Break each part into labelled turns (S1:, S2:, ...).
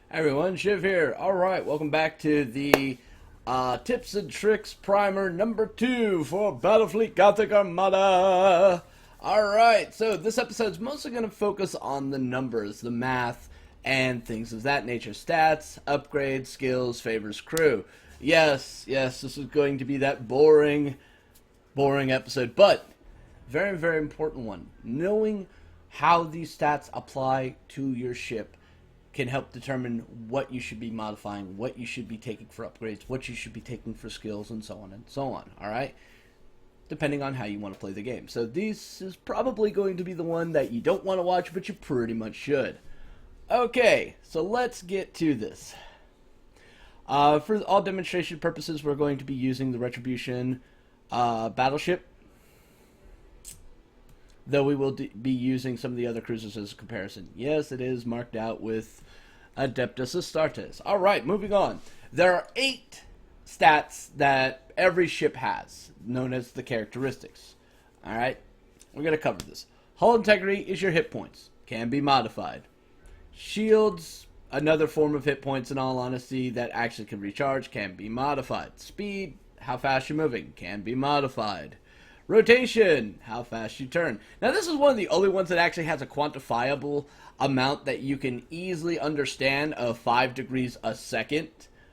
S1: Everyone, Shiv here. Alright, welcome back to the Tips and Tricks Primer number 2 for Battlefleet Gothic Armada. Alright, so this episode's mostly going to focus on the numbers, the math, and things of that nature. Stats, upgrades, skills, favors, crew. Yes, this is going to be that boring episode, but very, very important one. Knowing how these stats apply to your ship can help determine what you should be modifying, what you should be taking for upgrades, what you should be taking for skills, and so on and so on, alright? Depending on how you want to play the game. So this is probably going to be the one that you don't want to watch, but you pretty much should. Okay, so let's get to this. For all demonstration purposes, we're going to be using the Retribution battleship, though we will be using some of the other cruisers as a comparison. Yes, it is marked out with Adeptus Astartes. Alright, moving on. There are 8 stats that every ship has, known as the characteristics. Alright, we're going to cover this. Hull integrity is your hit points. Can be modified. Shields, another form of hit points in all honesty that actually can recharge, can be modified. Speed, how fast you're moving, can be modified. Rotation, how fast you turn. Now this is one of the only ones that actually has a quantifiable amount that you can easily understand of 5 degrees a second.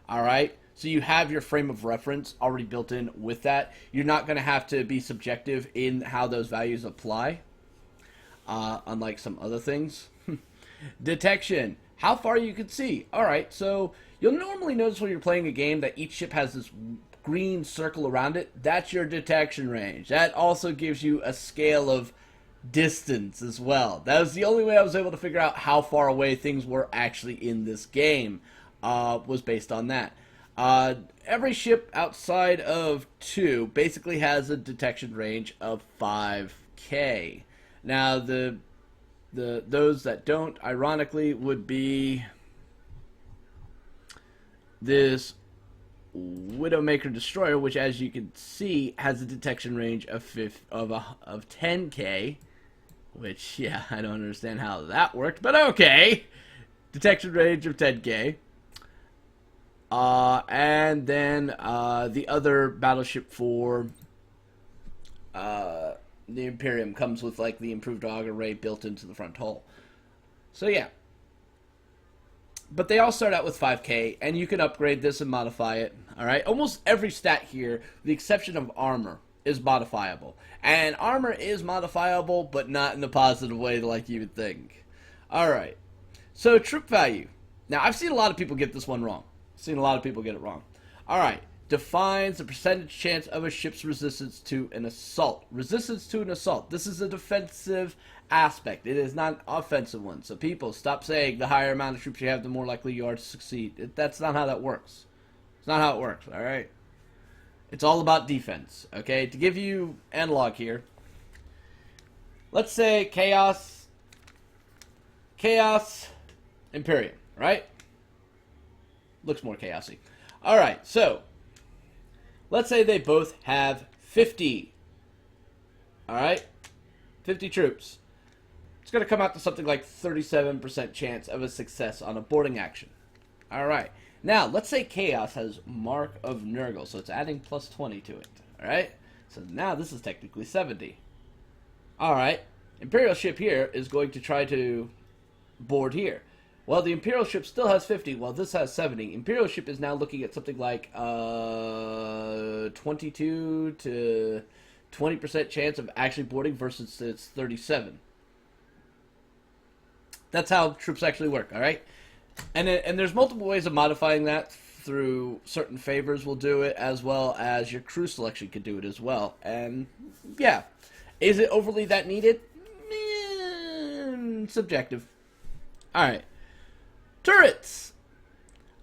S1: Alright, so you have your frame of reference already built in with that. You're not going to have to be subjective in how those values apply, unlike some other things. Detection, how far you can see. Alright, so you'll normally notice when you're playing a game that each ship has this green circle around it. That's your detection range. That also gives you a scale of distance as well. That was the only way I was able to figure out how far away things were actually in this game, was based on that. Every ship outside of 2 basically has a detection range of 5K. Now those that don't, ironically, would be this Widowmaker Destroyer, which, as you can see, has a detection range of 10K, which, yeah, I don't understand how that worked, but okay. Detection range of 10K. And then the other battleship for the Imperium comes with, like, the improved auger ray built into the front hull. So, yeah. But they all start out with 5K, and you can upgrade this and modify it. Alright, almost every stat here, with the exception of armor, is modifiable. And armor is modifiable, but not in the positive way like you would think. Alright, so troop value. Now, I've seen a lot of people get this one wrong. I've seen a lot of people get it wrong. Alright, defines the percentage chance of a ship's resistance to an assault. Resistance to an assault. This is a defensive aspect. It is not an offensive one. So people, stop saying the higher amount of troops you have, the more likely you are to succeed. That's not how that works. It's not how it works, alright? It's all about defense, okay? To give you analog here, let's say Chaos, Imperium, right? Looks more chaosy. Alright, so let's say they both have 50. Alright? 50 troops. It's going to come out to something like 37% chance of a success on a boarding action. Alright. Now, let's say Chaos has Mark of Nurgle, so it's adding plus 20 to it. Alright? So now this is technically 70. Alright. Imperial ship here is going to try to board here. Well, the Imperial ship still has 50, while this has 70. Imperial ship is now looking at something like 22 to 20% chance of actually boarding versus its 37. That's how troops actually work, alright? And there's multiple ways of modifying that. Through certain favors will do it, as well as your crew selection could do it as well. And, yeah. Is it overly that needed? Subjective. Alright. Turrets!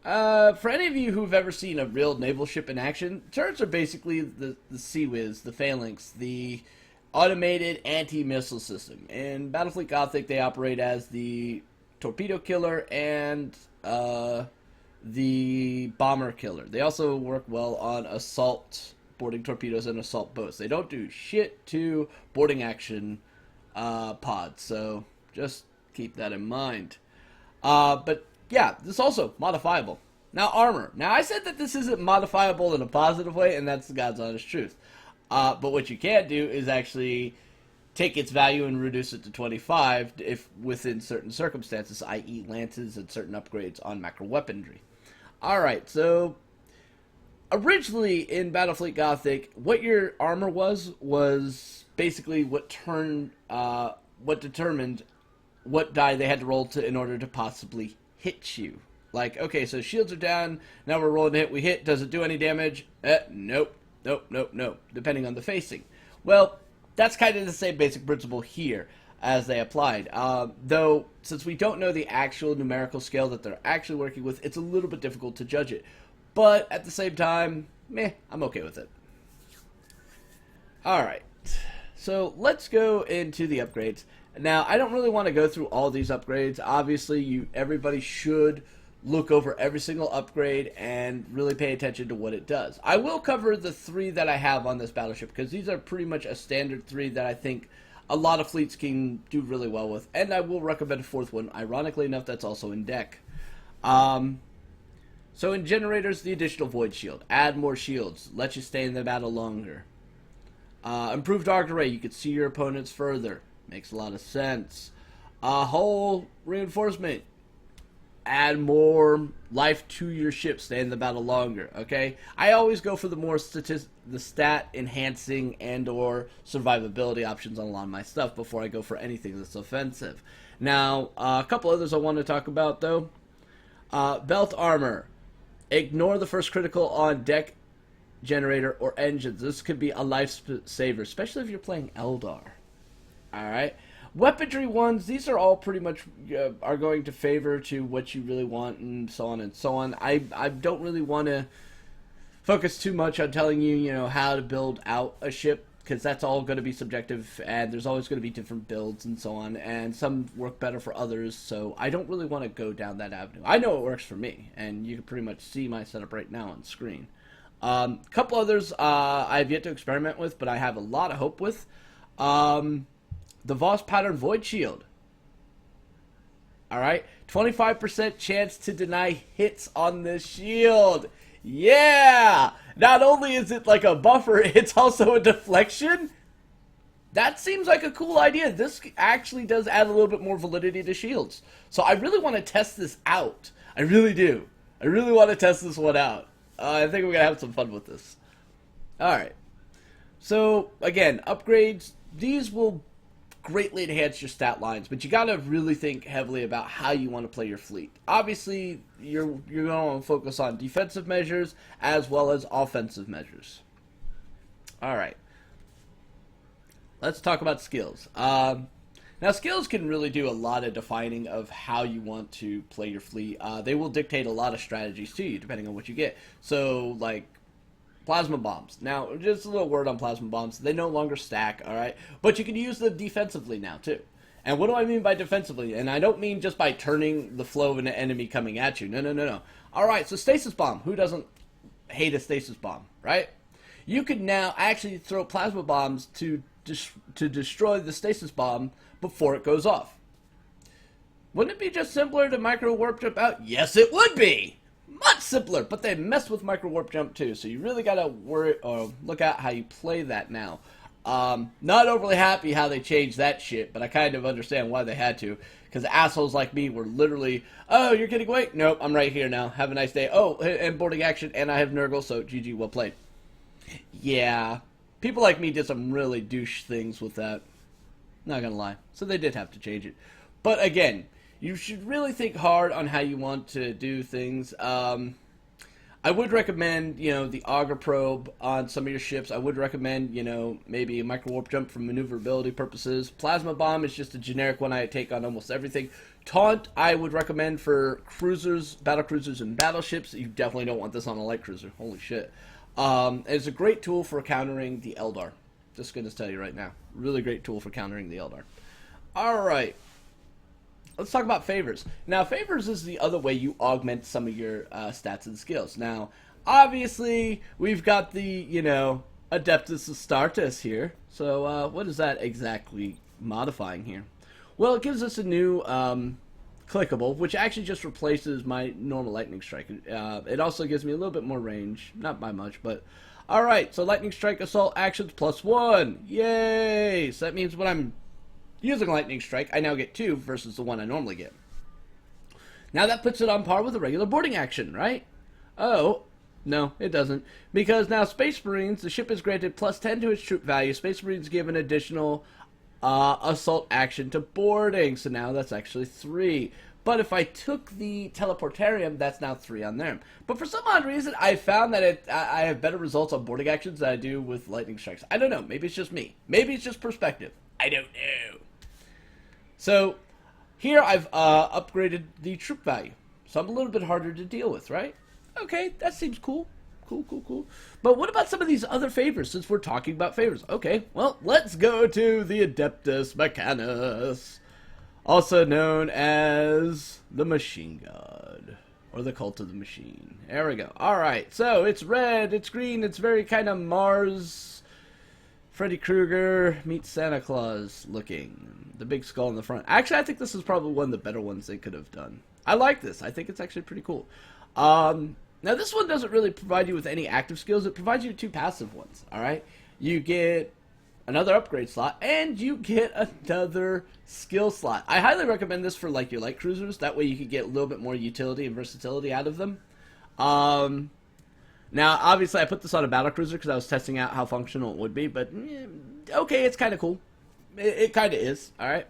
S1: For any of you who've ever seen a real naval ship in action, turrets are basically the Sea Whiz, the Phalanx, the automated anti-missile system. In Battlefleet Gothic, they operate as the torpedo killer and the bomber killer. They also work well on assault boarding torpedoes and assault boats. They don't do shit to boarding action pods, so just keep that in mind. But Yeah, this is also modifiable. Now, armor. Now, I said that this isn't modifiable in a positive way, and that's the God's honest truth. But what you can do is actually take its value and reduce it to 25 if within certain circumstances, i.e. lances and certain upgrades on macro weaponry. Alright, so originally in Battlefleet Gothic, what your armor was basically what determined what die they had to roll to in order to possibly hit you. Like, okay, so shields are down, now we're rolling a hit, we hit, does it do any damage? Nope, depending on the facing. Well, that's kind of the same basic principle here as they applied. Though, since we don't know the actual numerical scale that they're actually working with, it's a little bit difficult to judge it. But at the same time, I'm okay with it. Alright, so let's go into the upgrades. Now, I don't really want to go through all these upgrades. Obviously, everybody should look over every single upgrade and really pay attention to what it does. I will cover the 3 that I have on this battleship, because these are pretty much a standard 3 that I think a lot of fleets can do really well with. And I will recommend a 4th one. Ironically enough, that's also in deck. So in generators, the additional void shield. Add more shields. Let you stay in the battle longer. Improved arc array. You can see your opponents further. Makes a lot of sense. Hull reinforcement. Add more life to your ship. Stay in the battle longer. Okay? I always go for the stat enhancing and or survivability options on a lot of my stuff before I go for anything that's offensive. Now, a couple others I want to talk about though. Belt armor. Ignore the first critical on deck, generator, or engines. This could be a lifesaver, especially if you're playing Eldar. Alright? Weaponry ones, these are all pretty much are going to favor to what you really want and so on and so on. I don't really want to focus too much on telling you, how to build out a ship, because that's all going to be subjective, and there's always going to be different builds and so on, and some work better for others, so I don't really want to go down that avenue. I know it works for me, and you can pretty much see my setup right now on screen. A couple others I've yet to experiment with, but I have a lot of hope with. The Voss Pattern Void Shield. Alright, 25% chance to deny hits on the shield. Yeah! Not only is it like a buffer, it's also a deflection. That seems like a cool idea. This actually does add a little bit more validity to shields. So I really want to test this out. I really do. I really want to test this one out. I think we're going to have some fun with this. Alright. So, again, upgrades. These will greatly enhance your stat lines, but you got to really think heavily about how you want to play your fleet. Obviously, you're going to focus on defensive measures as well as offensive measures. Alright. Let's talk about skills. Now, skills can really do a lot of defining of how you want to play your fleet. They will dictate a lot of strategies to you, depending on what you get. So, like, plasma bombs. Now, just a little word on plasma bombs. They no longer stack, alright? But you can use them defensively now, too. And what do I mean by defensively? And I don't mean just by turning the flow of an enemy coming at you. No. Alright, so stasis bomb. Who doesn't hate a stasis bomb, right? You can now actually throw plasma bombs to destroy the stasis bomb before it goes off. Wouldn't it be just simpler to micro warp jump out? Yes, it would be! Much simpler, but they mess with micro warp jump too, so you really gotta worry or look out how you play that now. Not overly happy how they changed that shit, but I kind of understand why they had to, because assholes like me were literally, oh, you're getting away? Nope, I'm right here now. Have a nice day. Oh, and boarding action, and I have Nurgle, so GG, well played. Yeah, people like me did some really douche things with that. Not gonna lie. So they did have to change it. But again, you should really think hard on how you want to do things. I would recommend, the auger probe on some of your ships. I would recommend, maybe a micro warp jump for maneuverability purposes. Plasma bomb is just a generic one I take on almost everything. Taunt, I would recommend for cruisers, battle cruisers, and battleships. You definitely don't want this on a light cruiser. Holy shit. It's a great tool for countering the Eldar. Just going to tell you right now. Really great tool for countering the Eldar. Alright. Let's talk about favors. Now, favors is the other way you augment some of your stats and skills. Now, obviously, we've got the, Adeptus Astartes here. So, what is that exactly modifying here? Well, it gives us a new clickable, which actually just replaces my normal lightning strike. It also gives me a little bit more range, not by much, but all right. So lightning strike assault actions +1, yay! So that means when I'm using lightning strike, I now get 2 versus the 1 I normally get. Now that puts it on par with a regular boarding action, right? Oh, no, it doesn't. Because now Space Marines, the ship is granted +10 to its troop value. Space Marines give an additional assault action to boarding. So now that's actually 3. But if I took the Teleportarium, that's now 3 on them. But for some odd reason, I found that I have better results on boarding actions than I do with lightning strikes. I don't know. Maybe it's just me. Maybe it's just perspective. I don't know. So here I've upgraded the troop value. So I'm a little bit harder to deal with, right? Okay, that seems cool. Cool. But what about some of these other favors, since we're talking about favors? Okay, well, let's go to the Adeptus Mechanicus, also known as the Machine God, or the Cult of the Machine. There we go. Alright, so it's red, it's green, it's very kind of Mars, Freddy Krueger meets Santa Claus looking. The big skull in the front. Actually, I think this is probably one of the better ones they could have done. I like this. I think it's actually pretty cool. Now, this one doesn't really provide you with any active skills. It provides you 2 passive ones, all right? You get another upgrade slot, and you get another skill slot. I highly recommend this for, like, your light cruisers. That way you can get a little bit more utility and versatility out of them. Now, obviously, I put this on a battle cruiser because I was testing out how functional it would be, but, okay, it's kind of cool. It kind of is, all right?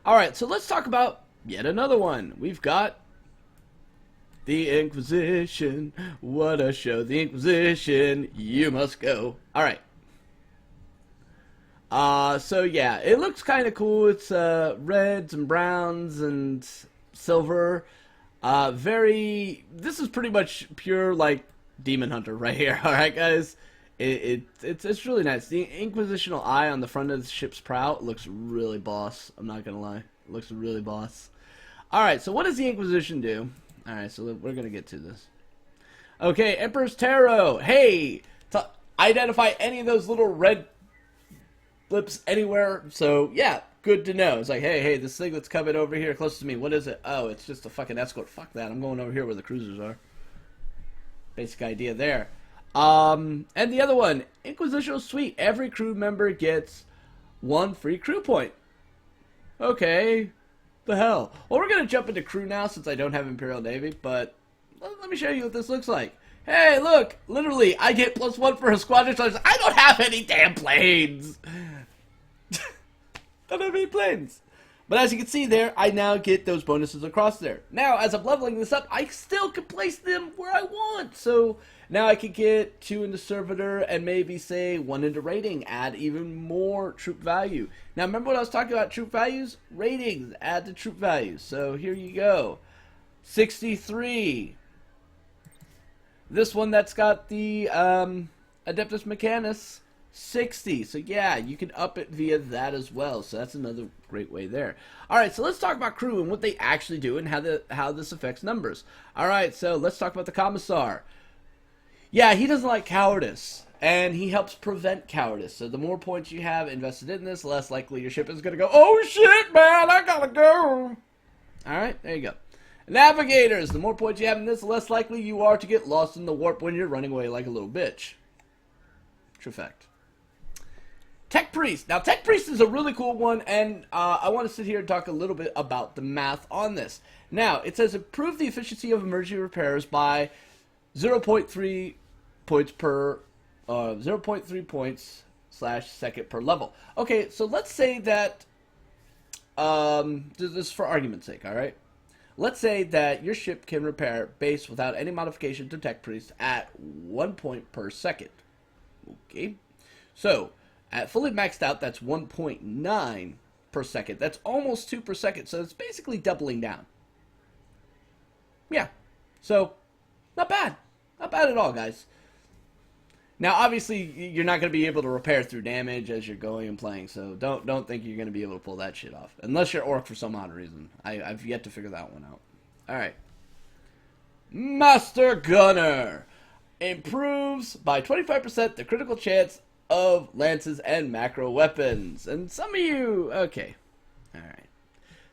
S1: All right, so let's talk about yet another one. We've got the Inquisition. What a show. The Inquisition. You must go. Alright. So yeah, it looks kind of cool. It's reds and browns and silver. This is pretty much pure, like, Demon Hunter right here. Alright, guys? It's really nice. The Inquisitional eye on the front of the ship's prow looks really boss. I'm not gonna lie. It looks really boss. Alright, so what does the Inquisition do? Alright, so we're going to get to this. Okay, Emperor's Tarot. Hey! To identify any of those little red blips anywhere. So, yeah, good to know. It's like, hey, this thing that's coming over here close to me, what is it? Oh, it's just a fucking escort. Fuck that. I'm going over here where the cruisers are. Basic idea there. And the other one, Inquisitional Suite. Every crew member gets 1 free crew point. Okay. The hell? Well, we're going to jump into crew now since I don't have Imperial Navy, but let me show you what this looks like. Hey, look! Literally, I get +1 for a squadron charge. I don't have any damn planes! Don't have any planes! But as you can see there, I now get those bonuses across there. Now, as I'm leveling this up, I still can place them where I want. So, now I can get 2 into Servitor and maybe, say, 1 into Rating. Add even more troop value. Now, remember what I was talking about troop values? Ratings. Add the troop values. So, here you go. 63. This one that's got the Adeptus Mechanicus, 60. So yeah, you can up it via that as well. So that's another great way there. Alright, so let's talk about crew and what they actually do and how this affects numbers. Alright, so let's talk about the Commissar. Yeah, he doesn't like cowardice, and he helps prevent cowardice. So the more points you have invested in this, the less likely your ship is going to go, oh shit, man, I gotta go. Alright, there you go. Navigators, the more points you have in this, the less likely you are to get lost in the warp when you're running away like a little bitch. True fact. Tech Priest. Now, Tech Priest is a really cool one, and I want to sit here and talk a little bit about the math on this. Now, it says improve the efficiency of emergency repairs by 0.3 points per 0.3 points / second per level. Okay, so let's say that this is for argument's sake, all right? Let's say that your ship can repair base without any modification to Tech Priest at 1 point per second. Okay, so at fully maxed out, that's 1.9 per second. That's almost 2 per second, so it's basically doubling down. Yeah, so not bad. Not bad at all, guys. Now, obviously, you're not going to be able to repair through damage as you're going and playing, so don't think you're going to be able to pull that shit off. Unless you're Orc for some odd reason. I've yet to figure that one out. Alright. Master Gunner improves by 25% the critical chance of lances and macro weapons. And some of you... Okay. Alright.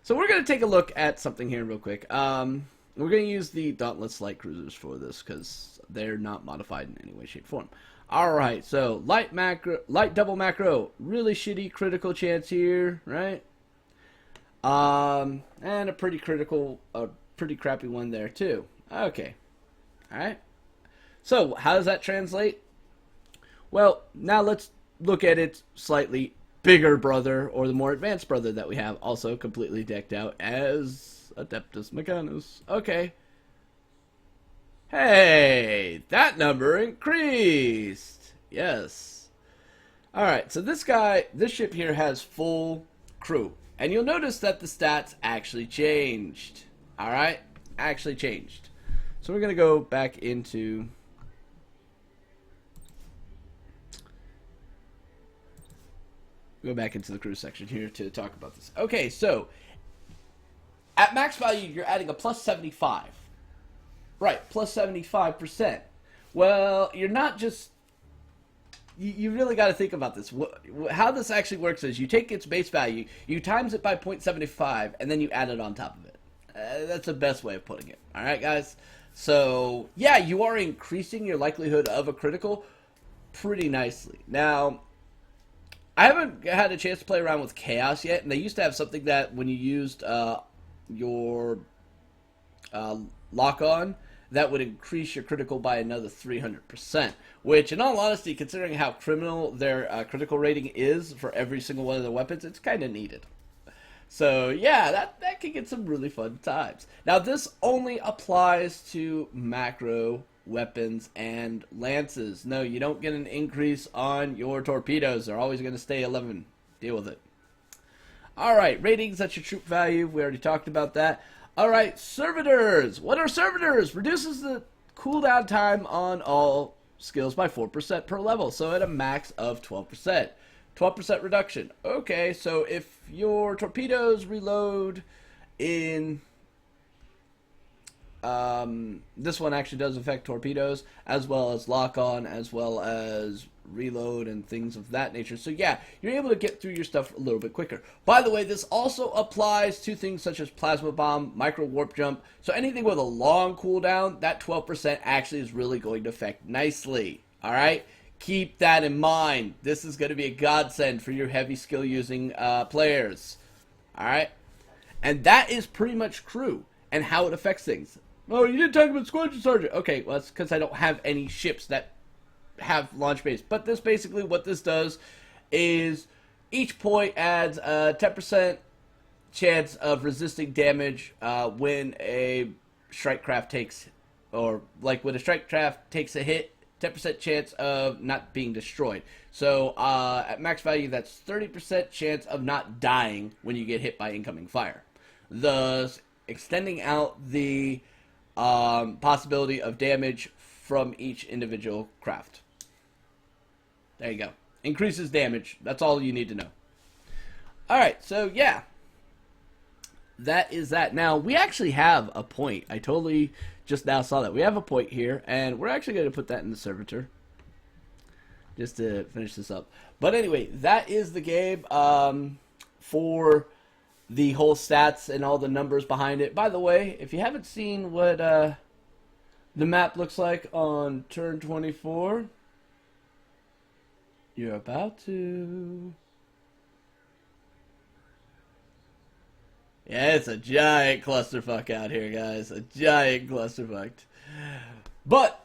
S1: So we're going to take a look at something here real quick. We're going to use the Dauntless Light Cruisers for this because they're not modified in any way, shape, form. Alright, so light double macro, really shitty critical chance here, right? And a pretty crappy one there too. Okay. Alright. So, how does that translate? Well, now let's look at its slightly bigger brother, or the more advanced brother that we have, also completely decked out as Adeptus Mechanus. Okay. Hey, that number increased. Yes. Alright, so this ship here has full crew. And you'll notice that the stats actually changed. Alright? Actually changed. So we're going to go back into... the crew section here to talk about this. Okay, so at max value, you're adding a plus 75. Right, plus 75%. Well, you're not just... You really got to think about this. How this actually works is you take its base value, you times it by 0.75, and then you add it on top of it. That's the best way of putting it. All right, guys? So, yeah, you are increasing your likelihood of a critical pretty nicely. Now, I haven't had a chance to play around with Chaos yet, and they used to have something that when you used your lock-on, that would increase your critical by another 300%, which, in all honesty, considering how criminal their critical rating is for every single one of their weapons, it's kind of needed. So, yeah, that can get some really fun times. Now, this only applies to macro weapons and lances. No, you don't get an increase on your torpedoes. They're always going to stay 11. Deal with it. Alright, ratings, that's your troop value. We already talked about that. Alright, servitors. What are servitors? Reduces the cooldown time on all skills by 4% per level. So at a max of 12%. 12% reduction. Okay, so if your torpedoes reload in... this one actually does affect torpedoes, as well as lock-on, as well as reload and things of that nature. So yeah, you're able to get through your stuff a little bit quicker. By the way, this also applies to things such as plasma bomb, micro warp jump. So anything with a long cooldown, that 12% actually is really going to affect nicely. Alright? Keep that in mind. This is going to be a godsend for your heavy skill using players. Alright? And that is pretty much crew and how it affects things. Oh, you didn't talk about Squadron Sergeant. Okay, well, that's because I don't have any ships that have launch base. But this basically, what this does is each point adds a 10% chance of resisting damage when a strike craft takes, or like when a strike craft takes a hit, 10% chance of not being destroyed. So at max value, that's 30% chance of not dying when you get hit by incoming fire. Thus, extending out the possibility of damage from each individual craft. There you go. Increases damage. That's all you need to know. Alright, so yeah. That is that. Now, we actually have a point. I totally just now saw that. We have a point here, and we're actually going to put that in the servitor. Just to finish this up. But anyway, that is the game for the whole stats and all the numbers behind it. By the way, if you haven't seen what the map looks like on turn 24, you're about to. Yeah, it's a giant clusterfuck out here, guys. A giant clusterfuck. But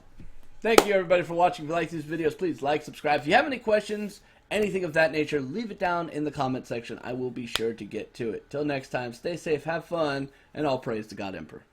S1: thank you, everybody, for watching. If you like these videos, please like, subscribe. If you have any questions, anything of that nature, leave it down in the comment section. I will be sure to get to it. Till next time, stay safe, have fun, and all praise to God Emperor.